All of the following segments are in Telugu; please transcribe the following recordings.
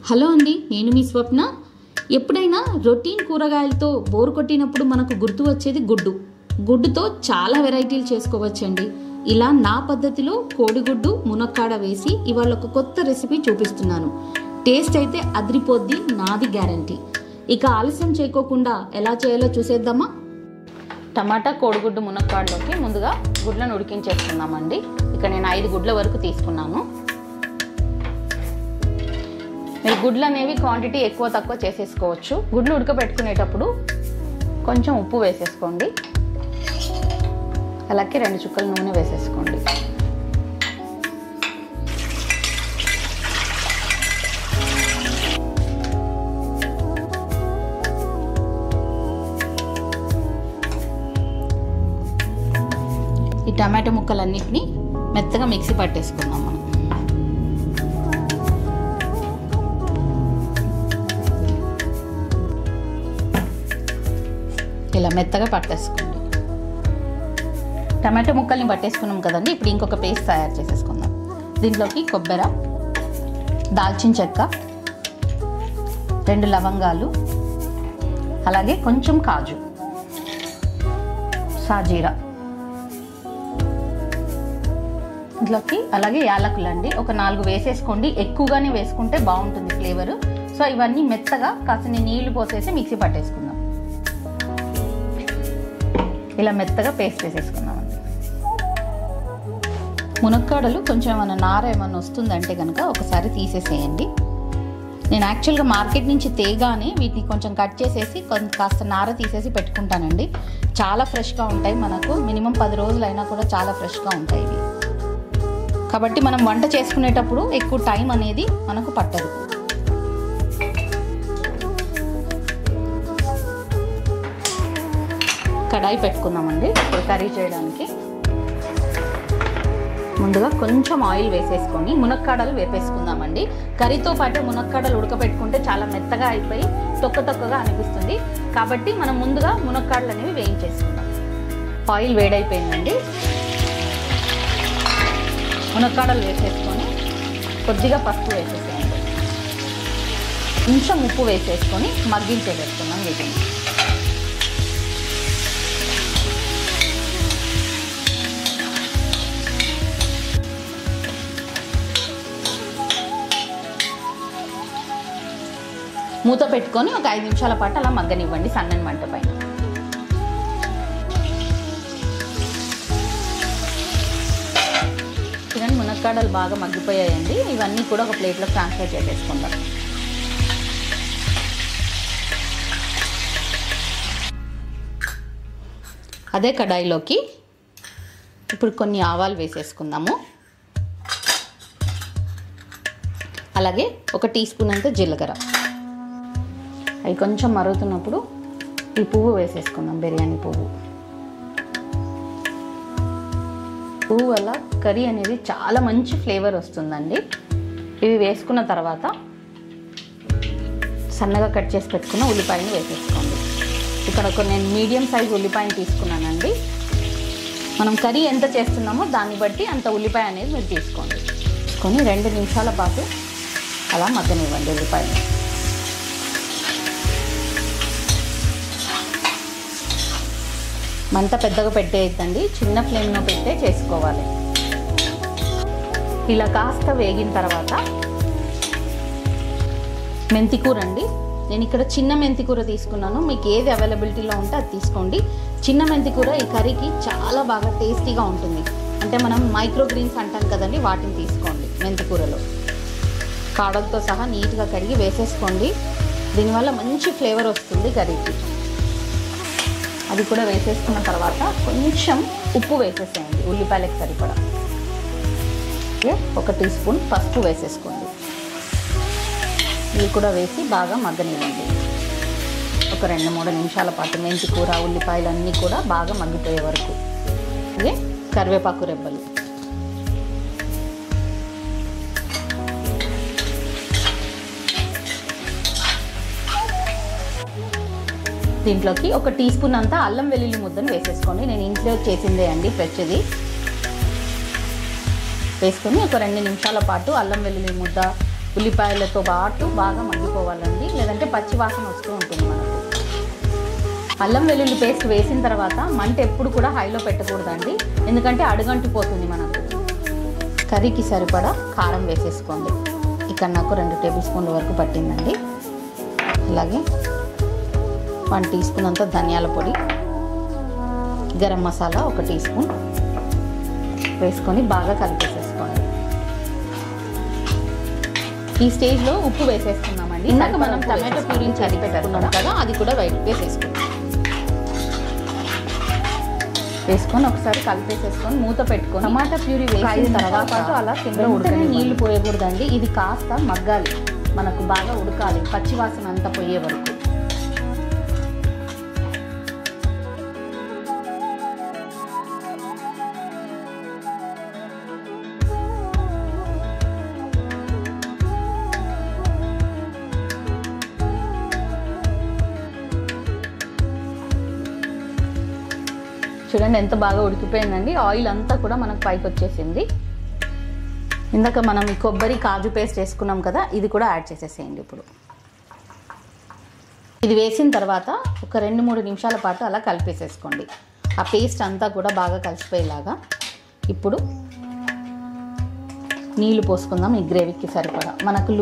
హలో అండి, నేను మీ స్వప్న. ఎప్పుడైనా రొటీన్ కూరగాయలతో బోరు కొట్టినప్పుడు మనకు గుర్తు వచ్చేది గుడ్డుతో చాలా వెరైటీలు చేసుకోవచ్చండి. ఇలా నా పద్ధతిలో కోడిగుడ్డు మునక్కాడ వేసి ఇవాళ ఒక కొత్త రెసిపీ చూపిస్తున్నాను. టేస్ట్ అయితే అదిరిపోద్ది, నాది గ్యారంటీ. ఇక ఆలస్యం చేయకోకుండా ఎలా చేయాలో చూసేద్దామా. టమాటా కోడిగుడ్డు మునక్కాడలోకి ముందుగా గుడ్లను ఉడికించేసుకున్నామండి. ఇక నేను 5 గుడ్ల వరకు తీసుకున్నాను. మీరు గుడ్లు అనేవి క్వాంటిటీ ఎక్కువ తక్కువ చేసేసుకోవచ్చు. గుడ్లు ఉడకబెట్టుకునేటప్పుడు కొంచెం ఉప్పు వేసేసుకోండి, అలాగే 2 చుక్కల నూనె వేసేసుకోండి. ఈ టమాటో ముక్కలన్నిటినీ మెత్తగా మిక్సీ పట్టేసుకుందాం మనం. ఇలా మెత్తగా పట్టేసుకోండి. టమాటో ముక్కల్ని పట్టేసుకున్నాం కదండి. ఇప్పుడు ఇంకొక పేస్ట్ తయారు చేసేసుకుందాం. దీంట్లోకి కొబ్బరి, దాల్చిన చెక్క, 2 లవంగాలు, అలాగే కొంచెం కాజు, సాజీరా, ఇంట్లోకి అలాగే యాలకులు అండి ఒక 4 వేసేసుకోండి. ఎక్కువగానే వేసుకుంటే బాగుంటుంది ఫ్లేవర్. సో ఇవన్నీ మెత్తగా కాసిన నీళ్లు పోసేసి మిక్సీ పట్టేసుకుందాం. ఇలా మెత్తగా పేస్ట్ చేసేసుకుందామండి. మునక్కాడలు కొంచెం ఏమైనా నార ఏమైనా వస్తుందంటే కనుక ఒకసారి తీసేసేయండి. నేను యాక్చువల్గా మార్కెట్ నుంచి తేగానే వీటిని కొంచెం కట్ చేసేసి కాస్త నార తీసేసి పెట్టుకుంటానండి. చాలా ఫ్రెష్గా ఉంటాయి. మనకు మినిమం 10 రోజులైనా కూడా చాలా ఫ్రెష్గా ఉంటాయి ఇవి. కాబట్టి మనం వంట చేసుకునేటప్పుడు ఎక్కువ టైం అనేది మనకు పట్టదు. కడాయి పెట్టుకుందామండి. ఇప్పుడు కర్రీ చేయడానికి ముందుగా కొంచెం ఆయిల్ వేసేసుకొని మునక్కాడలు వేపేసుకుందామండి. కర్రీతో పాటు మునక్కాడలు ఉడకబెట్టుకుంటే చాలా మెత్తగా అయిపోయి తొక్కగా అనిపిస్తుంది. కాబట్టి మనం ముందుగా మునక్కాడలు అనేవి వేయించేసుకుందాం. ఆయిల్ వేడైపోయిందండి. మునక్కాడలు వేసేసుకొని కొద్దిగా పసుపు వేసేసేయండి. కొంచెం ఉప్పు వేసేసుకొని మగ్గించేసేసుకుందాం వీటిని. మూత పెట్టుకొని ఒక 5 నిమిషాల పాటు అలా మగ్గనివ్వండి సన్నని మంట పైన. చూడండి మునక్కాడలు బాగా మగ్గిపోయాయండి. ఇవన్నీ కూడా ఒక ప్లేట్లో ట్రాన్స్ఫర్ చేసేసుకుందాం. అదే కడాయిలోకి ఇప్పుడు కొన్ని ఆవాలు వేసేసుకుందాము. అలాగే ఒక టీ స్పూన్ అంత జీలకర్ర. అవి కొంచెం మరుగుతున్నప్పుడు ఈ పువ్వు వేసేసుకుందాం, బిర్యానీ పువ్వు. పువ్వు వల్ల కర్రీ అనేది చాలా మంచి ఫ్లేవర్ వస్తుందండి. ఇవి వేసుకున్న తర్వాత సన్నగా కట్ చేసి పెట్టుకున్న ఉల్లిపాయని వేసేసుకోండి. ఇక్కడ నేను మీడియం సైజ్ ఉల్లిపాయని తీసుకున్నానండి. మనం కర్రీ ఎంత చేస్తున్నామో దాన్ని బట్టి అంత ఉల్లిపాయ అనేది మీరు తీసుకొని 2 నిమిషాల పాటు అలా మగ్గనివ్వండి ఉల్లిపాయని. మంట పెద్దగా పెట్టేయద్దండి, చిన్న ఫ్లేమ్లో పెట్టే చేసుకోవాలి. ఇలా కాస్త వేగిన తర్వాత మెంతికూర అండి. నేను ఇక్కడ చిన్న మెంతికూర తీసుకున్నాను. మీకు ఏది అవైలబిలిటీలో ఉంటే అది తీసుకోండి. చిన్న మెంతికూర ఈ కర్రీకి చాలా బాగా టేస్టీగా ఉంటుంది. అంటే మనం మైక్రో గ్రీన్స్ అంటాం కదండి, వాటిని తీసుకోండి. మెంతికూరలో కాడలతో సహా నీట్గా కడిగి వేసేసుకోండి. దీనివల్ల మంచి ఫ్లేవర్ వస్తుంది కర్రీకి. అది కూడా వేసేసుకున్న తర్వాత కొంచెం ఉప్పు వేసేసేయండి ఉల్లిపాయలకు సరిపడా. ఒక టీ స్పూన్ పసుపు వేసేసుకోండి. ఇవి కూడా వేసి బాగా మగ్గనివ్వండి. ఒక 2-3 నిమిషాల పాటు మెంతి కూర ఉల్లిపాయలు అన్నీ కూడా బాగా మగ్గిపోయే వరకు. అలాగే కరివేపాకు రెబ్బలు, దీంట్లోకి ఒక టీ స్పూన్ అంతా అల్లం వెల్లుల్లి ముద్దను వేసేసుకోండి. నేను ఇంట్లో చేసిందే అండి, ఫ్రెష్ది. వేసుకొని ఒక 2 నిమిషాల పాటు అల్లం వెల్లుల్లి ముద్ద ఉల్లిపాయలతో పాటు బాగా మగ్గిపోవాలండి, లేదంటే పచ్చి వాసన వస్తూ ఉంటుంది మనకు. అల్లం వెల్లుల్లి పేస్ట్ వేసిన తర్వాత మంట ఎప్పుడు కూడా హైలో పెట్టకూడదండి, ఎందుకంటే అడుగంటిపోతుంది మనకు. కర్రీకి సరిపడా కారం వేసేసుకోండి. ఇక్కడ నాకు 2 టేబుల్ స్పూన్ల వరకు పట్టిందండి. అలాగే 1 టీ స్పూన్ అంత ధనియాల పొడి, గరం మసాలా 1 టీ స్పూన్ వేసుకొని బాగా కలిపేసేసుకోండి. ఈ స్టేజ్లో ఉప్పు వేసేసుకున్నామండి. ఇందాక మనం టమాటో ప్యూరీని చేసి పెట్టుకున్నాం కదా, అది కూడా వేసుకొని ఒకసారి కలిపేసేసుకొని మూత పెట్టుకొని టమాటా ప్యూరీ వేసిన తర్వాత అలా కింద ఉడకని నీళ్లు పోయకూడదండి. ఇది కాస్త మగ్గాలి, మనకు బాగా ఉడకాలి, పచ్చివాసన అంతా పోయే వరకు. చూడండి ఎంత బాగా ఉడికిపోయిందండి. ఆయిల్ అంతా కూడా మనకు పైకి వచ్చేసింది. ఇందాక మనం ఈ కొబ్బరి కాజు పేస్ట్ వేసుకున్నాం కదా, ఇది కూడా యాడ్ చేసేసేయండి. ఇప్పుడు ఇది వేసిన తర్వాత ఒక 2-3 నిమిషాల పాటు అలా కలిపేసేసుకోండి. ఆ పేస్ట్ అంతా కూడా బాగా కలిసిపోయేలాగా. ఇప్పుడు నీళ్లు పోసుకుందాం ఈ గ్రేవీకి సరిపడా. మనకు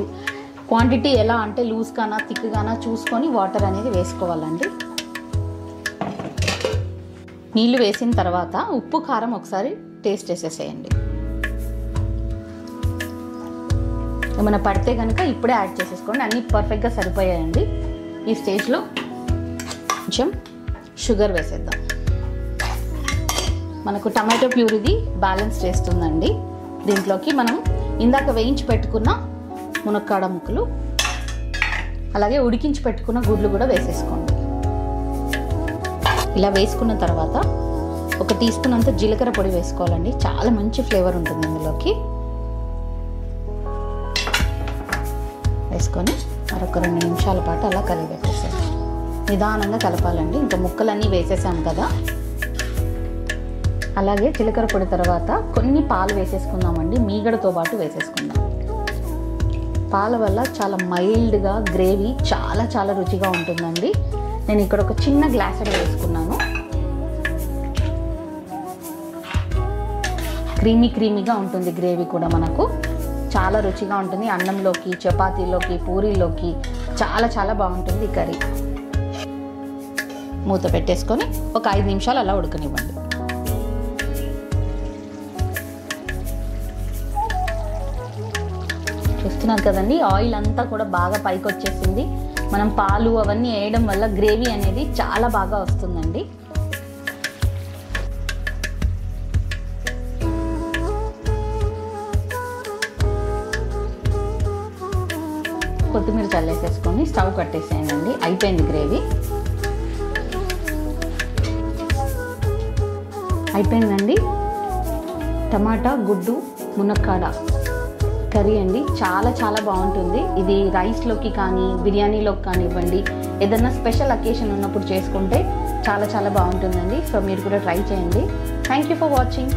క్వాంటిటీ ఎలా అంటే లూజ్ గానా థిక్ గానా చూసుకొని వాటర్ అనేది వేసుకోవాలండి. నీళ్లు వేసిన తర్వాత ఉప్పు కారం ఒకసారి టేస్ట్ చేసేసేయండి. ఏమైనా పడితే కనుక ఇప్పుడే యాడ్ చేసేసుకోండి. అన్నీ పర్ఫెక్ట్గా సరిపోయాయండి. ఈ స్టేజ్లో కొంచెం షుగర్ వేసేద్దాం. మనకు టమాటో ప్యూరీది బ్యాలెన్స్ చేస్తుందండి. దీంట్లోకి మనం ఇందాక వేయించి పెట్టుకున్న మునక్కాడ ముక్కలు, అలాగే ఉడికించి పెట్టుకున్న గుడ్లు కూడా వేసేసుకోండి. ఇలా వేసుకున్న తర్వాత 1 టీ స్పూన్ అంత జీలకర్ర పొడి వేసుకోవాలండి. చాలా మంచి ఫ్లేవర్ ఉంటుంది ఇందులోకి. వేసుకొని మరొక 2 నిమిషాల పాటు అలా కలిపెట్టేసాం. నిదానంగా కలపాలండి. ఇంకా ముక్కలన్నీ వేసేసాం కదా. అలాగే జీలకర్ర పొడి తర్వాత కొన్ని పాలు వేసేసుకుందామండి. మీగడతో పాటు వేసేసుకుందాం. పాల వల్ల చాలా మైల్డ్గా గ్రేవీ చాలా చాలా రుచిగా ఉంటుందండి. నేను ఇక్కడ ఒక చిన్న గ్లాస్ వేసుకున్నాను. క్రీమీగా ఉంటుంది గ్రేవీ కూడా, మనకు చాలా రుచిగా ఉంటుంది. అన్నంలోకి, చపాతీలోకి, పూరీలోకి చాలా చాలా బాగుంటుంది ఈ కర్రీ. మూత పెట్టేసుకొని ఒక 5 నిమిషాలు అలా ఉడకనివ్వండి. చూస్తున్నారు కదండి, ఆయిల్ అంతా కూడా బాగా పైకి వచ్చేసింది. మనం పాలు అవన్నీ వేయడం వల్ల గ్రేవీ అనేది చాలా బాగా వస్తుందండి. కొత్తిమీర చల్లేసేసుకొని స్టవ్ కట్టేసేయండి. అయిపోయింది గ్రేవీ. అయిపోయిందండి. టమాటా గుడ్డు మునక్కాడ కర్రీ అండి. చాలా చాలా బాగుంటుంది. ఇది రైస్లోకి కానీ బిర్యానీలోకి కానివ్వండి, ఏదైనా స్పెషల్ అకేషన్ ఉన్నప్పుడు చేసుకుంటే చాలా చాలా బాగుంటుందండి. సో మీరు కూడా ట్రై చేయండి. Thank you for watching.